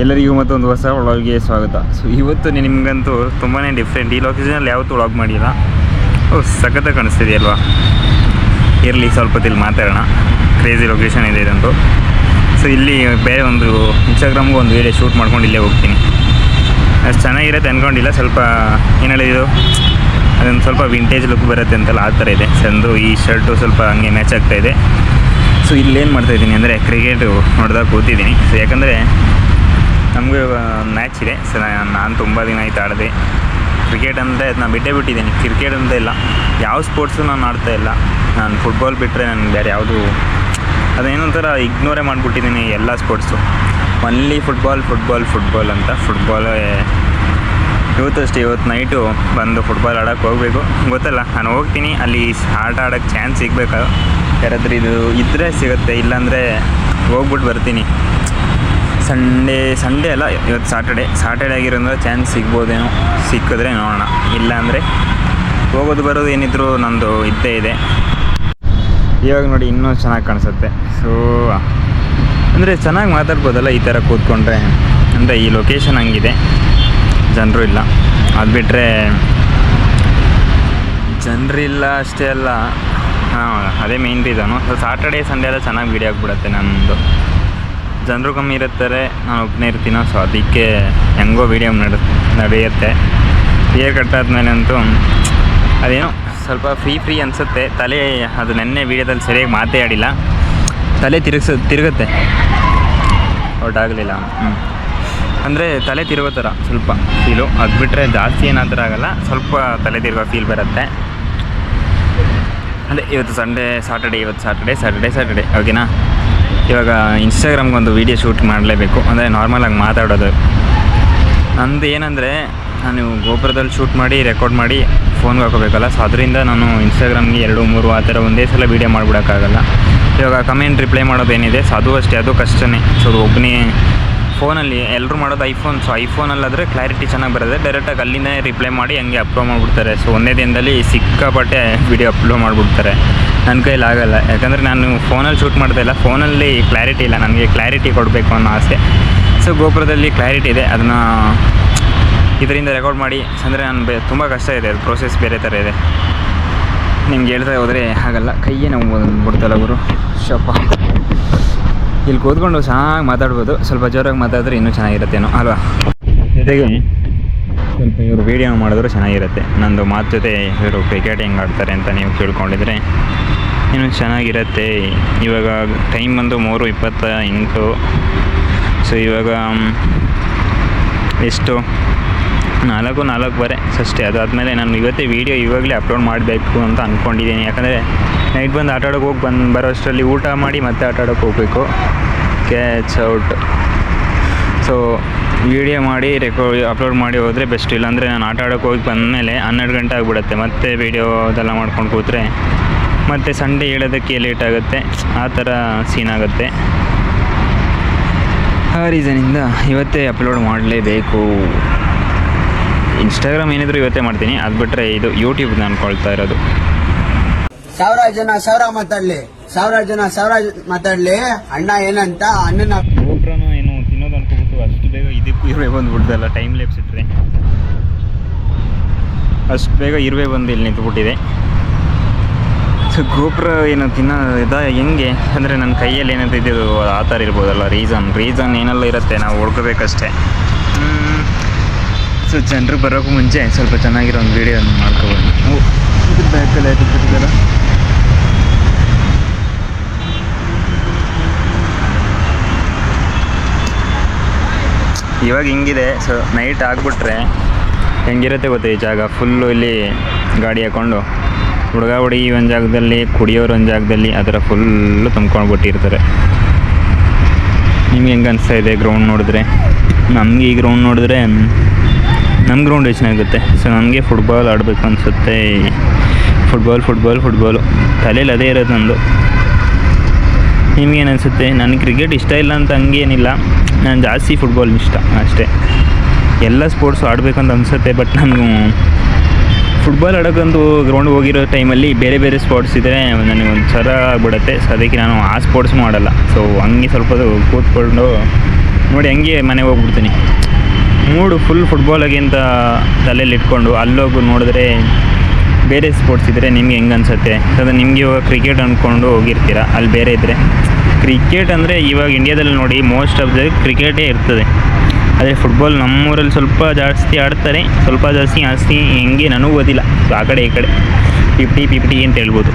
ಎಲ್ಲರಿಗೂ ಮತ್ತೊಂದು ಹೊಸ ವ್ಲಾಗ್ಗೆ ಸ್ವಾಗತ. ಸೊ ಇವತ್ತು ನಿಮಗಂತೂ ತುಂಬಾ ಡಿಫ್ರೆಂಟ್. ಈ ಲೊಕೇಶನಲ್ಲಿ ಯಾವತ್ತೂ ವ್ಲಾಗ್ ಮಾಡಿಲ್ಲ. ಸಖತ್ತಾಗಿ ಕಾಣಿಸ್ತಿದೆ ಅಲ್ವಾ? ಇರಲಿ ಸ್ವಲ್ಪ ಇಲ್ಲಿ ಮಾತಾಡೋಣ. ಕ್ರೇಜಿ ಲೊಕೇಶನ್ ಇದೆ ಇದಂತೂ. ಸೊ ಇಲ್ಲಿ ಬೇರೆ ಒಂದು ಇನ್ಸ್ಟಾಗ್ರಾಮ್ಗೂ ಒಂದು ವೀಡಿಯೋ ಶೂಟ್ ಮಾಡ್ಕೊಂಡು ಇಲ್ಲೇ ಹೋಗ್ತೀನಿ. ಅಷ್ಟು ಚೆನ್ನಾಗಿರುತ್ತೆ ಅಂದ್ಕೊಂಡಿಲ್ಲ. ಸ್ವಲ್ಪ ಏನು ಹೇಳಿದ್ದು, ಅದೊಂದು ಸ್ವಲ್ಪ ವಿಂಟೇಜ್ ಲುಕ್ ಬರುತ್ತೆ ಅಂತಲ್ಲ, ಆ ಥರ ಇದೆ. ಸಂದು ಈ ಶರ್ಟು ಸ್ವಲ್ಪ ಹಂಗೆ ಮ್ಯಾಚ್ ಆಗ್ತಾಯಿದೆ. ಸೊ ಇಲ್ಲೇನು ಮಾಡ್ತಾಯಿದ್ದೀನಿ ಅಂದರೆ ಕ್ರಿಕೆಟು ನೋಡಿದಾಗ ಕೂತಿದ್ದೀನಿ. ಸೊ ಯಾಕಂದರೆ ನಮಗೆ ಮ್ಯಾಚ್ ಇದೆ. ಸೊ ನಾನು ತುಂಬ ದಿನ ಆಯ್ತು ಆಡಿದೆ ಕ್ರಿಕೆಟ್. ಅಂದರೆ ನಾನು ಬಿಟ್ಟಿದ್ದೀನಿ. ಕ್ರಿಕೆಟ್ ಅಂತ ಇಲ್ಲ, ಯಾವ ಸ್ಪೋರ್ಟ್ಸು ನಾನು ಆಡ್ತಾ ಇಲ್ಲ. ನಾನು ಫುಟ್ಬಾಲ್ ಬಿಟ್ಟರೆ ನನಗೆ ಬೇರೆ ಯಾವುದು ಅದೇನೊಂಥರ ಇಗ್ನೋರೇ ಮಾಡಿಬಿಟ್ಟಿದ್ದೀನಿ ಎಲ್ಲ ಸ್ಪೋರ್ಟ್ಸು. ಒನ್ಲಿ ಫುಟ್ಬಾಲ್ ಅಂತ. ಫುಟ್ಬಾಲೇ ಇವತ್ತಷ್ಟೇ, ಇವತ್ತು ನೈಟು ಬಂದು ಫುಟ್ಬಾಲ್ ಆಡೋಕ್ಕೆ ಹೋಗಬೇಕು. ಗೊತ್ತಲ್ಲ, ನಾನು ಹೋಗ್ತೀನಿ, ಅಲ್ಲಿ ಆಟ ಆಡೋಕ್ಕೆ ಚಾನ್ಸ್ ಸಿಗಬೇಕು. ಯಾರಾದ್ರೂ ಇದು ಇದ್ದರೆ ಸಿಗುತ್ತೆ, ಇಲ್ಲಾಂದರೆ ಹೋಗ್ಬಿಟ್ಟು ಬರ್ತೀನಿ. ಸಂಡೇ ಅಲ್ಲ, ಇವತ್ತು ಸಾಟರ್ಡೆ ಆಗಿರೋದ್ರೆ ಚಾನ್ಸ್ ಸಿಗ್ಬೋದೇನೋ. ಸಿಕ್ಕಿದ್ರೆ ನೋಡೋಣ, ಇಲ್ಲಾಂದರೆ ಹೋಗೋದು ಬರೋದು ಏನಿದ್ರು ನಂದು ಇದ್ದೇ ಇದೆ. ಇವಾಗ ನೋಡಿ ಇನ್ನೂ ಚೆನ್ನಾಗಿ ಕಾಣಿಸುತ್ತೆ. ಸೊ ಅಂದರೆ ಚೆನ್ನಾಗಿ ಮಾತಾಡ್ಬೋದಲ್ಲ ಈ ಥರ ಕೂತ್ಕೊಂಡ್ರೆ. ಅಂದರೆ ಈ ಲೊಕೇಶನ್ ಹಂಗಿದೆ, ಜನರು ಇಲ್ಲ. ಅದು ಬಿಟ್ಟರೆ ಜನರಿಲ್ಲ ಅಷ್ಟೇ ಅಲ್ಲ, ಅದೇ main reason. So Saturday Sunday ಎಲ್ಲ ಚೆನ್ನಾಗಿ ವೀಡಿಯೋ ಆಗಿಬಿಡುತ್ತೆ ನಮ್ಮದು. ಜನರು ಕಮ್ಮಿ ಇರುತ್ತಾರೆ, ನಾನು ಒಬ್ಬನೇ ಇರ್ತೀನೋ. ಸೊ ಅದಕ್ಕೆ ಹೆಂಗೋ ವೀಡಿಯೋ ನಡೆಯುತ್ತೆ. ಹೇರ್ ಕಟ್ಟಾದ್ಮೇಲೆ ಅಂತೂ ಅದೇನೋ ಸ್ವಲ್ಪ ಫ್ರೀ ಅನಿಸುತ್ತೆ. ತಲೆ ಅದು ನೆನ್ನೆ ವೀಡಿಯೋದಲ್ಲಿ ಸರಿಯಾಗಿ ಮಾತೇ ಆಡಿಲ್ಲ, ತಲೆ ತಿರುಗುತ್ತೆ. ಒಟ್ಟಾಗಲಿಲ್ಲ. ಅಂದರೆ ತಲೆ ತಿರುಗೋ ಥರ ಸ್ವಲ್ಪ ಫೀಲು. ಅದು ಬಿಟ್ಟರೆ ಜಾಸ್ತಿ ಏನಾದರೂ ಆಗಲ್ಲ, ಸ್ವಲ್ಪ ತಲೆ ತಿರುಗೋ ಫೀಲ್ ಬರುತ್ತೆ. ಅದೇ ಇವತ್ತು ಸಾಟರ್ಡೆ ಓಕೆನಾ. ಇವಾಗ ಇನ್ಸ್ಟಾಗ್ರಾಮ್ಗೆ ಒಂದು ವೀಡಿಯೋ ಶೂಟ್ ಮಾಡಲೇಬೇಕು. ಅಂದರೆ ನಾರ್ಮಲಾಗಿ ಮಾತಾಡೋದು. ನಂದು ಏನಂದರೆ, ನಾನು ಗೋಪುರದಲ್ಲಿ ಶೂಟ್ ಮಾಡಿ ರೆಕಾರ್ಡ್ ಮಾಡಿ ಫೋನ್ಗೆ ಹಾಕೋಬೇಕಲ್ಲ. ಸೊ ಅದರಿಂದ ನಾನು ಇನ್ಸ್ಟಾಗ್ರಾಮ್ಗೆ 2-3 ಆ ಥರ ಒಂದೇ ಸಲ ವೀಡಿಯೋ ಮಾಡಿಬಿಡೋಕ್ಕಾಗಲ್ಲ. ಇವಾಗ ಕಮೆಂಟ್ ರಿಪ್ಲೈ ಮಾಡೋದೇನಿದೆ, ಸೊ ಅದು ಅಷ್ಟೇ, ಅದು ಕಷ್ಟನೇ. ಸೊ ಅದು ಒಬ್ಬನೇ ಫೋನಲ್ಲಿ ಎಲ್ಲರೂ ಮಾಡೋದು ಐಫೋನ್. ಸೊ ಐಫೋನಲ್ಲಾದರೆ ಕ್ಲಾರಿಟಿ ಚೆನ್ನಾಗಿ ಬರುತ್ತೆ. ಡೈರೆಕ್ಟಾಗಿ ಅಲ್ಲಿಂದೇ ರಿಪ್ಲೈ ಮಾಡಿ ಹಂಗೆ ಅಪ್ಲೋಡ್ ಮಾಡಿಬಿಡ್ತಾರೆ. ಸೊ ಒಂದೇ ದಿನದಲ್ಲಿ ಸಿಕ್ಕಾಪಟ್ಟೆ ವೀಡಿಯೋ ಅಪ್ಲೋಡ್ ಮಾಡಿಬಿಡ್ತಾರೆ. ನನ್ನ ಕೈಲಿ ಆಗಲ್ಲ, ಯಾಕಂದರೆ ನಾನು ಫೋನಲ್ಲಿ ಶೂಟ್ ಮಾಡ್ತಾಯಿಲ್ಲ. ಫೋನಲ್ಲಿ ಕ್ಲಾರಿಟಿ ಇಲ್ಲ, ನನಗೆ ಕ್ಲಾರಿಟಿ ಕೊಡಬೇಕು ಅನ್ನೋ ಆಸೆ. ಸೊ ಗೋಪುರದಲ್ಲಿ ಕ್ಲಾರಿಟಿ ಇದೆ, ಅದನ್ನು ಇದರಿಂದ ರೆಕಾರ್ಡ್ ಮಾಡಿ. ಅಂದರೆ ನಾನು ತುಂಬ ಕಷ್ಟ ಇದೆ, ಅದು ಪ್ರೋಸೆಸ್ ಬೇರೆ ಥರ ಇದೆ. ನಿಮ್ಗೆ ಹೇಳ್ತಾ ಹೋದರೆ ಆಗಲ್ಲ, ಕೈಯೇ ನಾವು ಬಿಡ್ತಲ್ಲ ಗುರು. ಶಪ್ಪ, ಇಲ್ಲಿ ಕೂತ್ಕೊಂಡು ಚೆನ್ನಾಗಿ ಮಾತಾಡ್ಬೋದು. ಸ್ವಲ್ಪ ಜೋರಾಗಿ ಮಾತಾಡಿದ್ರೆ ಇನ್ನೂ ಚೆನ್ನಾಗಿರುತ್ತೇನೋ ಅಲ್ವಾ? ಜೊತೆಗೆ ಸ್ವಲ್ಪ ಇವರು ವೀಡಿಯೋ ಮಾಡಿದ್ರು ಚೆನ್ನಾಗಿರುತ್ತೆ. ನಂದು ಮಾತು ಜೊತೆ ಇವರು ಕ್ರಿಕೆಟ್ ಹೆಂಗೆ ಆಡ್ತಾರೆ ಅಂತ ನೀವು ಕೇಳ್ಕೊಂಡಿದ್ರೆ ಇನ್ನೂ ಚೆನ್ನಾಗಿರುತ್ತೆ. ಇವಾಗ ಟೈಮ್ ಬಂದು 3:28. ಸೊ ಇವಾಗ ಎಷ್ಟು 4:04 ಅಷ್ಟೇ. ಅದಾದಮೇಲೆ ನಾನು ಇವತ್ತೇ ವೀಡಿಯೋ ಇವಾಗಲೇ ಅಪ್ಲೋಡ್ ಮಾಡಬೇಕು ಅಂತ ಅಂದ್ಕೊಂಡಿದ್ದೀನಿ. ಯಾಕಂದರೆ ನೈಟ್ ಬಂದು ಆಟ ಆಡೋಕ್ಕೆ ಬರೋ ಅಷ್ಟರಲ್ಲಿ ಊಟ ಮಾಡಿ ಮತ್ತೆ ಆಟ ಆಡೋಕ್ಕೆ ಹೋಗಬೇಕು. Catch out. ಸೊ ವೀಡಿಯೋ ಮಾಡಿ ಅಪ್ಲೋಡ್ ಮಾಡಿ ಹೋದರೆ ಬೆಸ್ಟ್. ಇಲ್ಲಾಂದರೆ ನಾನು ಆಟ ಆಡೋಕ್ಕೆ ಹೋಗಿ ಬಂದಮೇಲೆ 12 ಗಂಟೆ ಆಗಿಬಿಡುತ್ತೆ. ಮತ್ತೆ ವೀಡಿಯೋ ಅದೆಲ್ಲ ಮಾಡ್ಕೊಂಡು ಕೂತ್ರೆ ಮತ್ತು ಸಂಡೇ ಹೇಳೋದಕ್ಕೆ ಲೇಟ್ ಆಗುತ್ತೆ. ಆ ಥರ ಸೀನ್ ಆಗುತ್ತೆ. ಆ ರೀಸನಿಂದ ಇವತ್ತೇ ಅಪ್ಲೋಡ್ ಮಾಡಲೇಬೇಕು. ಇನ್ಸ್ಟಾಗ್ರಾಮ್ ಏನಿದ್ರು ಇವತ್ತೇ ಮಾಡ್ತೀನಿ. ಅದು ಬಿಟ್ಟರೆ ಇದು ಯೂಟ್ಯೂಬ್ ನಾನು ಅನ್ಕೊಳ್ತಾ ಇರೋದು. 1000 ಜನ 1000 ಮಾತಾಡ್ಲಿ, 1000 ಜನ 1000 ಮಾತಾಡ್ಲಿ. ಅಣ್ಣ ಏನಂತ ಅಣ್ಣನ ಗೋಪುರನೂ ಏನು ತಿನ್ನೋದು ಅನ್ಕೋಬಿಟ್ಟು ಅಷ್ಟು ಬೇಗ ಇದಕ್ಕೂ ಇರುವೆ ಬಂದುಬಿಡ್ದಲ್ಲ. ಟೈಮ್ ಲೇಪ್ಸ್ ಇಟ್ಟರೆ ಅಷ್ಟು ಬೇಗ ಇರುವೆ ಬಂದು ಇಲ್ಲಿ ನಿಂತುಬಿಟ್ಟಿದೆ. ಸೊ ಗೋಪುರ ಏನು ಹೆಂಗೆ ಅಂದರೆ ನನ್ನ ಕೈಯಲ್ಲಿ ಏನಂತ ಇದ್ದಿದ್ದು ಆ ಥರ ಇರ್ಬೋದಲ್ಲ. ರೀಸನ್ ಏನೆಲ್ಲ ಇರುತ್ತೆ, ನಾವು ಹುಡ್ಕೋಬೇಕಷ್ಟೇ. ಸೊ ಜನರು ಬರೋಕ್ಕೂ ಮುಂಚೆ ಸ್ವಲ್ಪ ಚೆನ್ನಾಗಿರೋ ಒಂದು ವೀಡಿಯೋ ಮಾಡ್ಕೋಬೋದು. ಇದು ಬ್ಯಾಕಲ್ಲಿ ಆಗಿಬಿಟ್ಟಿದ್ದಲ್ಲ. ಇವಾಗ ಹಿಂಗಿದೆ. ಸೊ ನೈಟ್ ಆಗಿಬಿಟ್ರೆ ಹೆಂಗಿರುತ್ತೆ ಗೊತ್ತಾ, ಈ ಜಾಗ ಫುಲ್ಲು ಇಲ್ಲಿ ಗಾಡಿ ಹಾಕ್ಕೊಂಡು ಹುಡುಗಿ ಒಂದು ಜಾಗದಲ್ಲಿ, ಕುಡಿಯೋರು ಒಂದು ಜಾಗದಲ್ಲಿ, ಆ ಥರ ಫುಲ್ಲು ತುಂಬ್ಕೊಂಡ್ಬಿಟ್ಟಿರ್ತಾರೆ. ನಿಮ್ಗೆ ಹೆಂಗೆ ಅನಿಸ್ತಾ ಇದೆ ಗ್ರೌಂಡ್ ನೋಡಿದ್ರೆ? ನಮಗೆ ಈ ಗ್ರೌಂಡ್ ನೋಡಿದ್ರೆ ನಮ್ಮ ಗ್ರೌಂಡ್ ಚೆನ್ನಾಗುತ್ತೆ. ಸೊ ನನಗೆ ಫುಟ್ಬಾಲ್ ಆಡಬೇಕು ಅನಿಸುತ್ತೆ. ಫುಟ್ಬಾಲು ತಲೆಯಲ್ಲಿ ಅದೇ ಇರೋದು ನಂದು. ನಿಮಗೇನು ಅನಿಸುತ್ತೆ? ನನಗೆ ಕ್ರಿಕೆಟ್ ಇಷ್ಟ ಇಲ್ಲ ಅಂತ ಹಂಗೇನಿಲ್ಲ, ನಾನು ಜಾಸ್ತಿ ಫುಟ್ಬಾಲ್ ಇಷ್ಟ ಅಷ್ಟೇ. ಎಲ್ಲ ಸ್ಪೋರ್ಟ್ಸು ಆಡಬೇಕಂತ ಅನಿಸುತ್ತೆ. ಬಟ್ ನಾನು ಫುಟ್ಬಾಲ್ ಆಡೋಕ್ಕಂತೂ ಗ್ರೌಂಡ್ ಹೋಗಿರೋ ಟೈಮಲ್ಲಿ ಬೇರೆ ಸ್ಪೋರ್ಟ್ಸ್ ಇದ್ದರೆ ನನಗೆ ಒಂದು ಸರ ಆಗ್ಬಿಡುತ್ತೆ. ಸೊ ಅದಕ್ಕೆ ನಾನು ಆ ಸ್ಪೋರ್ಟ್ಸ್ ಮಾಡಲ್ಲ. ಸೊ ಹಂಗೆ ಸ್ವಲ್ಪ ಕೂತ್ಕೊಂಡು ನೋಡಿ ಹಂಗೆ ಮನೆಗೆ ಹೋಗ್ಬಿಡ್ತೀನಿ. ಮೂಡು ಫುಲ್ ಫುಟ್ಬಾಲಾಗಿಂತ ತಲೆಯಲ್ಲಿ ಇಟ್ಕೊಂಡು ಅಲ್ಲೋಗಿ ನೋಡಿದ್ರೆ ಬೇರೆ ಸ್ಪೋರ್ಟ್ಸ್ ಇದ್ದರೆ ನಿಮ್ಗೆ ಹೆಂಗೆ ಅನಿಸುತ್ತೆ? ಅದು ನಿಮಗೆ ಇವಾಗ ಕ್ರಿಕೆಟ್ ಅಂದ್ಕೊಂಡು ಹೋಗಿರ್ತೀರ, ಅಲ್ಲಿ ಬೇರೆ ಇದ್ದರೆ ಕ್ರಿಕೆಟ್ ಅಂದರೆ ಇವಾಗ ಇಂಡಿಯಾದಲ್ಲಿ ನೋಡಿ ಮೋಸ್ಟ್ ಆಫ್ ದ ಕ್ರಿಕೆಟೇ ಇರ್ತದೆ. ಅದೇ ಫುಟ್ಬಾಲ್ ನಮ್ಮೂರಲ್ಲಿ ಸ್ವಲ್ಪ ಜಾಸ್ತಿ ಆಡ್ತಾರೆ, ಸ್ವಲ್ಪ ಜಾಸ್ತಿ ಹೆಂಗೆ ನನಗೂ ಗೊತ್ತಿಲ್ಲ. ಸೊ ಆ ಕಡೆ ಈ ಕಡೆ 50-50 ಅಂತ ಹೇಳ್ಬೋದು.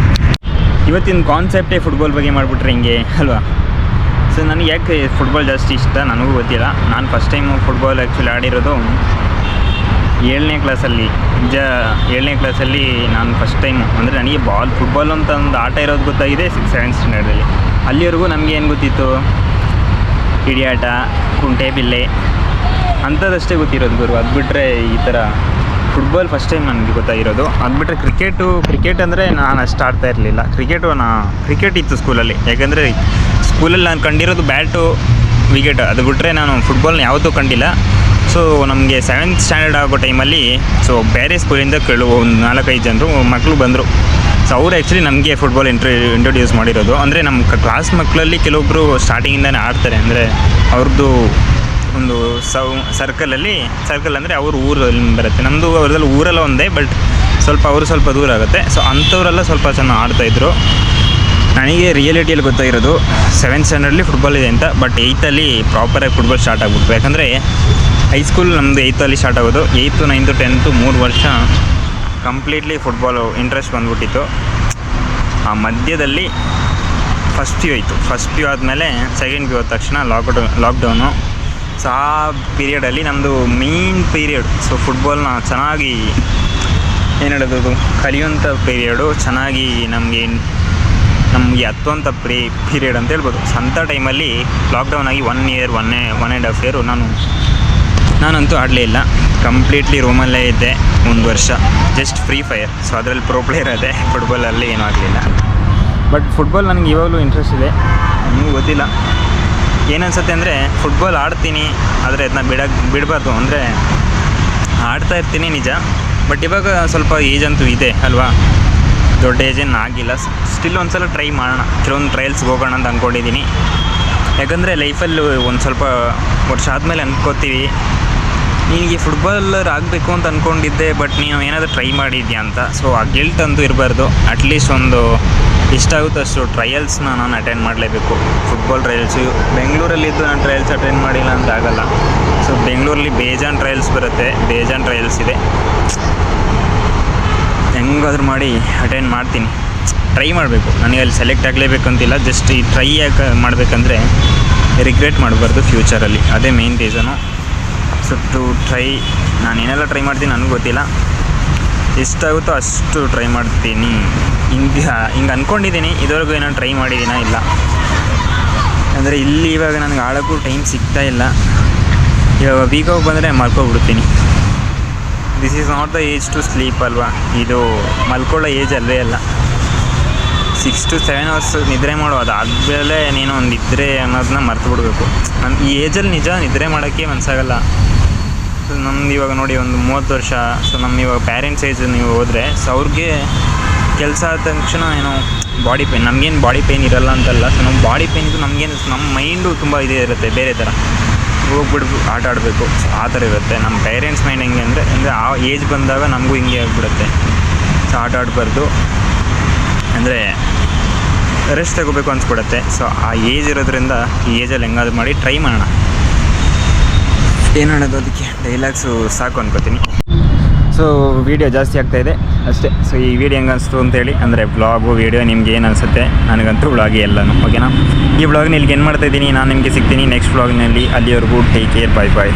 ಇವತ್ತಿನ ಕಾನ್ಸೆಪ್ಟೇ ಫುಟ್ಬಾಲ್ ಬಗ್ಗೆ ಮಾಡಿಬಿಟ್ರೆ ಹಿಂಗೆ ಅಲ್ವಾ? ಸೊ ನನಗೆ ಯಾಕೆ ಫುಟ್ಬಾಲ್ ಜಾಸ್ತಿ ಇಷ್ಟ ನನಗೂ ಗೊತ್ತಿಲ್ಲ. ನಾನು ಫಸ್ಟ್ ಟೈಮು ಫುಟ್ಬಾಲ್ ಆ್ಯಕ್ಚುಲಿ ಆಡಿರೋದು 7ನೇ ಕ್ಲಾಸಲ್ಲಿ. 7ನೇ ಕ್ಲಾಸಲ್ಲಿ ನಾನು ಫಸ್ಟ್ ಟೈಮು ಅಂದರೆ ನನಗೆ ಫುಟ್ಬಾಲ್ ಅಂತ ಒಂದು ಆಟ ಇರೋದು ಗೊತ್ತಾಗಿದೆ 6th-7th ಸ್ಟ್ಯಾಂಡರ್ಡಲ್ಲಿ. ಅಲ್ಲಿವರೆಗೂ ನಮಗೆ ಏನು ಗೊತ್ತಿತ್ತು, ಹಿಡಿಯಾಟ, ಕುಂಟೆ ಬಿಲ್ಲೆ ಅಂಥದ್ದಷ್ಟೇ ಗೊತ್ತಿರೋದು ಗುರು. ಅದು ಬಿಟ್ಟರೆ ಈ ಥರ ಫುಟ್ಬಾಲ್ ಫಸ್ಟ್ ಟೈಮ್ ನನಗೆ ಗೊತ್ತಾಗಿರೋದು. ಅದು ಬಿಟ್ಟರೆ ಕ್ರಿಕೆಟ್ ಅಂದರೆ ನಾನು ಅಷ್ಟು ಆಡ್ತಾ ಇರಲಿಲ್ಲ. ಕ್ರಿಕೆಟ್ ಇತ್ತು ಸ್ಕೂಲಲ್ಲಿ, ಯಾಕಂದರೆ ಸ್ಕೂಲಲ್ಲಿ ನಾನು ಕಂಡಿರೋದು ಬ್ಯಾಟು, ವಿಕೆಟ್. ಅದು ಬಿಟ್ಟರೆ ನಾನು ಫುಟ್ಬಾಲ್ನ ಯಾವತ್ತೂ ಕಂಡಿಲ್ಲ. ಸೊ ನಮಗೆ 7th ಸ್ಟ್ಯಾಂಡರ್ಡ್ ಆಗೋ ಟೈಮಲ್ಲಿ ಸೊ ಬೇರೆ ಸ್ಕೂಲಿಂದ ಒಂದು 4-5 ಜನರು ಮಕ್ಕಳು ಬಂದರು. ಸೊ ಅವ್ರು ಆ್ಯಕ್ಚುಲಿ ನಮಗೆ ಫುಟ್ಬಾಲ್ ಇಂಟ್ರೊಡ್ಯೂಸ್ ಮಾಡಿರೋದು. ಅಂದರೆ ನಮ್ಮ ಕ್ಲಾಸ್ ಮಕ್ಕಳಲ್ಲಿ ಕೆಲವೊಬ್ಬರು ಸ್ಟಾರ್ಟಿಂಗಿಂದನೇ ಆಡ್ತಾರೆ. ಅಂದರೆ ಅವ್ರದ್ದು ಒಂದು ಸರ್ಕಲ್ ಅಂದರೆ ಅವ್ರ ಊರಲ್ಲಿ ಬರುತ್ತೆ. ನಮ್ಮದು ಅವ್ರದ್ದು ಊರೆಲ್ಲ ಒಂದೇ, ಬಟ್ ಸ್ವಲ್ಪ ದೂರ ಆಗುತ್ತೆ. ಸೊ ಅಂಥವರೆಲ್ಲ ಸ್ವಲ್ಪ ಚೆನ್ನಾಗಿ ಆಡ್ತಾಯಿದ್ರು. ನನಗೆ ರಿಯಾಲಿಟಿಯಲ್ಲಿ ಗೊತ್ತಾಗಿರೋದು 7th ಸ್ಟ್ಯಾಂಡರ್ಡಲ್ಲಿ ಫುಟ್ಬಾಲ್ ಇದೆ ಅಂತ. ಬಟ್ 8th ಪ್ರಾಪರಾಗಿ ಫುಟ್ಬಾಲ್ ಸ್ಟಾರ್ಟ್ ಆಗಿಬಿಡ್ತು. ಯಾಕಂದರೆ ಹೈಸ್ಕೂಲ್ ನಮ್ಮದು 8th ಸ್ಟಾರ್ಟ್ ಆಗೋದು. 8th, 9th, 10th 3 ವರ್ಷ ಕಂಪ್ಲೀಟ್ಲಿ ಫುಟ್ಬಾಲು ಇಂಟ್ರೆಸ್ಟ್ ಬಂದ್ಬಿಟ್ಟಿತ್ತು. ಆ ಮಧ್ಯದಲ್ಲಿ ಫಸ್ಟ್ ಪಿ ಯು ಆಯಿತು. ಫಸ್ಟ್ ಪಿ ಯು ಆದಮೇಲೆ ಸೆಕೆಂಡ್ ಪಿ ಯು ಆದ ತಕ್ಷಣ ಲಾಕ್ಡೌನು. ಸೊ ಆ ಪೀರಿಯಡಲ್ಲಿ ನಮ್ಮದು ಮೇನ್ ಪೀರಿಯಡ್. ಸೊ ಫುಟ್ಬಾಲ್ನ ಚೆನ್ನಾಗಿ ಏನು ಹೇಳೋದು, ಕಲಿಯುವಂಥ ಪೀರಿಯಡು, ಚೆನ್ನಾಗಿ ನಮಗೆ ಹತ್ತುವಂಥ ಪೀರಿಯಡ್ ಅಂತ ಹೇಳ್ಬೋದು. ಸೊ ಅಂಥ ಟೈಮಲ್ಲಿ ಲಾಕ್ಡೌನ್ ಆಗಿ 1 year 1.5 year ನಾನಂತೂ ಆಡಲೇ ಇಲ್ಲ. ಕಂಪ್ಲೀಟ್ಲಿ ರೂಮಲ್ಲೇ ಇದ್ದೆ 1 ವರ್ಷ. Just free fire. ಸೊ ಅದರಲ್ಲಿ ಪ್ರೋ ಪ್ಲೇಯರ್ ಅದೇ. ಫುಟ್ಬಾಲಲ್ಲಿ ಏನೂ ಆಗಲಿಲ್ಲ. ಬಟ್ ಫುಟ್ಬಾಲ್ ನನಗೆ ಇವಾಗಲೂ ಇಂಟ್ರೆಸ್ಟ್ ಇದೆ. ನನಗೂ ಗೊತ್ತಿಲ್ಲ ಏನನ್ಸುತ್ತೆ ಅಂದರೆ, ಫುಟ್ಬಾಲ್ ಆಡ್ತೀನಿ ಆದರೆ ಅದನ್ನ ಬಿಡಬಾರ್ದು. ಅಂದರೆ ಆಡ್ತಾ ಇರ್ತೀನಿ ನಿಜ, ಬಟ್ ಇವಾಗ ಸ್ವಲ್ಪ ಏಜ್ ಅಂತೂ ಇದೆ ಅಲ್ವಾ, ದೊಡ್ಡ ಏಜೇನು ಆಗಿಲ್ಲ. ಸ್ಟಿಲ್ ಒಂದು ಸಲ ಟ್ರೈ ಮಾಡೋಣ, ಕೆಲವೊಂದು ಟ್ರಯಲ್ಸ್ಗೆ ಹೋಗೋಣ ಅಂತ ಅಂದ್ಕೊಂಡಿದ್ದೀನಿ. ಯಾಕಂದರೆ ಲೈಫಲ್ಲಿ ಒಂದು ಸ್ವಲ್ಪ ವರ್ಷ ಆದಮೇಲೆ ಅಂದ್ಕೋತೀವಿ, ನಿನಗೆ ಫುಟ್ಬಾಲರ್ ಆಗಬೇಕು ಅಂತ ಅಂದ್ಕೊಂಡಿದ್ದೆ, ಬಟ್ ನೀನು ಏನಾದರೂ ಟ್ರೈ ಮಾಡಿದ್ಯಾ ಅಂತ. ಸೊ ಆ ಗಿಲ್ಟ್ ಅಂತೂ ಇರಬಾರ್ದು. ಅಟ್ಲೀಸ್ಟ್ ಒಂದು ಎಷ್ಟಾಗುತ್ತೋ ಅಷ್ಟು ಟ್ರಯಲ್ಸ್ನ ನಾನು ಅಟೆಂಡ್ ಮಾಡಲೇಬೇಕು. ಫುಟ್ಬಾಲ್ ಟ್ರಯಲ್ಸು ಬೆಂಗಳೂರಲ್ಲಿದ್ದು ನಾನು ಟ್ರಯಲ್ಸ್ ಅಟೆಂಡ್ ಮಾಡಿಲ್ಲ ಅಂತ ಆಗಲ್ಲ. ಸೊ ಬೆಂಗಳೂರಲ್ಲಿ ಬೇಜಾನ್ ಟ್ರಯಲ್ಸ್ ಬರುತ್ತೆ, ಬೇಜಾನ್ ಟ್ರಯಲ್ಸ್ ಇದೆ. ಹೆಂಗಾದ್ರೂ ಮಾಡಿ ಅಟೆಂಡ್ ಮಾಡ್ತೀನಿ, ಟ್ರೈ ಮಾಡಬೇಕು. ನನಗೆ ಅಲ್ಲಿ ಸೆಲೆಕ್ಟ್ ಆಗಲೇಬೇಕಂತಿಲ್ಲ, ಜಸ್ಟ್ ಈ ಟ್ರೈ ಯಾಕೆ ಮಾಡಬೇಕಂದ್ರೆ ರಿಗ್ರೆಟ್ ಮಾಡಬಾರ್ದು ಫ್ಯೂಚರಲ್ಲಿ. ಅದೇ ಮೇನ್ ರೀಸನು. ಸೊ ಟ್ರೈ ನಾನೇನೆಲ್ಲ ಟ್ರೈ ಮಾಡ್ತೀನಿ ನನಗೆ ಗೊತ್ತಿಲ್ಲ, ಎಷ್ಟಾಗುತ್ತೋ ಅಷ್ಟು ಟ್ರೈ ಮಾಡ್ತೀನಿ. ಹಿಂಗೆ ಅಂದ್ಕೊಂಡಿದ್ದೀನಿ. ಇದುವರೆಗೂ ಏನೋ ಟ್ರೈ ಮಾಡಿದ್ದೀನಾ ಇಲ್ಲ. ಅಂದರೆ ಇಲ್ಲಿ ಇವಾಗ ನನಗೆ ಆಡೋಕ್ಕೂ ಟೈಮ್ ಸಿಗ್ತಾ ಇಲ್ಲ. ಇವಾಗ ವೀಕಾಗಿ ಬಂದರೆ ಮಲ್ಕೊಬಿಡ್ತೀನಿ. This is not the age to sleep ಅಲ್ವಾ, ಇದು ಮಲ್ಕೊಳ್ಳೋ ಏಜ್ ಅಲ್ಲವೇ ಅಲ್ಲ. 6 to 7 hours ನಿದ್ರೆ ಮಾಡೋ, ಅದಾದಮೇಲೆ ನೀನು ಒಂದು ನಿದ್ರೆ ಅನ್ನೋದನ್ನ ಮರ್ತು ಬಿಡಬೇಕು. ನಾನು ಈ ಏಜಲ್ಲಿ ನಿಜ ನಿದ್ರೆ ಮಾಡೋಕ್ಕೆ ಮನಸ್ಸಾಗಲ್ಲ. ಸೊ ನಮ್ದು ಇವಾಗ ನೋಡಿ ಒಂದು 30 ವರ್ಷ. ಸೊ ನಮ್ಮ ಇವಾಗ ಪ್ಯಾರೆಂಟ್ಸ್ ಏಜ್ ನೀವು ಹೋದರೆ, ಸೊ ಅವ್ರಿಗೆ ಕೆಲಸ ಆದ ತಕ್ಷಣ ಏನೋ ಬಾಡಿ ಪೇಯ್ನ್. ನಮಗೇನು ಬಾಡಿ ಪೇಯ್ನ್ ಇರಲ್ಲ ಅಂತಲ್ಲ. ಸೊ ನಮ್ಮ ಬಾಡಿ ಪೇಯ್ನ್ ಇದು ನಮಗೇನು, ನಮ್ಮ ಮೈಂಡು ತುಂಬ ಇದೇ ಇರುತ್ತೆ, ಬೇರೆ ಥರ ಹೋಗ್ಬಿಡ್ಬೇಕು, ಆಟ ಆಡಬೇಕು, ಸೊ ಆ ಥರ ಇರುತ್ತೆ. ನಮ್ಮ ಪೇರೆಂಟ್ಸ್ ಮೈಂಡ್ ಹೆಂಗೆ ಅಂದರೆ ಆ ಏಜ್ ಬಂದಾಗ ನಮಗೂ ಹಿಂಗೆ ಆಗಿಬಿಡುತ್ತೆ. ಸೊ ಆಟ ಆಡಬಾರ್ದು, ಅಂದರೆ ರೆಸ್ಟ್ ತಗೋಬೇಕು ಅನ್ಸ್ಬಿಡುತ್ತೆ. ಸೊ ಆ ಏಜ್ ಇರೋದ್ರಿಂದ ಈ ಏಜಲ್ಲಿ ಹೆಂಗಾದ್ರು ಮಾಡಿ ಟ್ರೈ ಮಾಡೋಣ. ಏನು ಹೇಳೋದು, ಅದಕ್ಕೆ ಡೈಲಾಗ್ಸು ಸಾಕು ಅನ್ಕೋತೀನಿ. ಸೊ ವೀಡಿಯೋ ಜಾಸ್ತಿ ಆಗ್ತಾಯಿದೆ ಅಷ್ಟೇ. ಸೊ ಈ ವಿಡಿಯೋ ಹೆಂಗೆ ಅನಿಸ್ತು ಅಂತೇಳಿ, ಅಂದರೆ ವ್ಲಾಗು ವೀಡಿಯೋ ನಿಮ್ಗೆ ಏನು ಅನಿಸುತ್ತೆ. ನನಗಂತೂ ವ್ಲಾಗಿ ಎಲ್ಲನೂ ಓಕೆನಾ. ಈ ವ್ಲಾಗ್ನ ಇಲ್ಲಿಗೆ ಏನು ಮಾಡ್ತಾಯಿದ್ದೀನಿ, ನಾನು ನಿಮಗೆ ಸಿಗ್ತೀನಿ ನೆಕ್ಸ್ಟ್ ವ್ಲಾಗ್ನಲ್ಲಿ. ಅಲ್ಲಿವರೆಗೂ ಟೇಕ್ ಕೇರ್, ಬಾಯ್ ಬಾಯ್.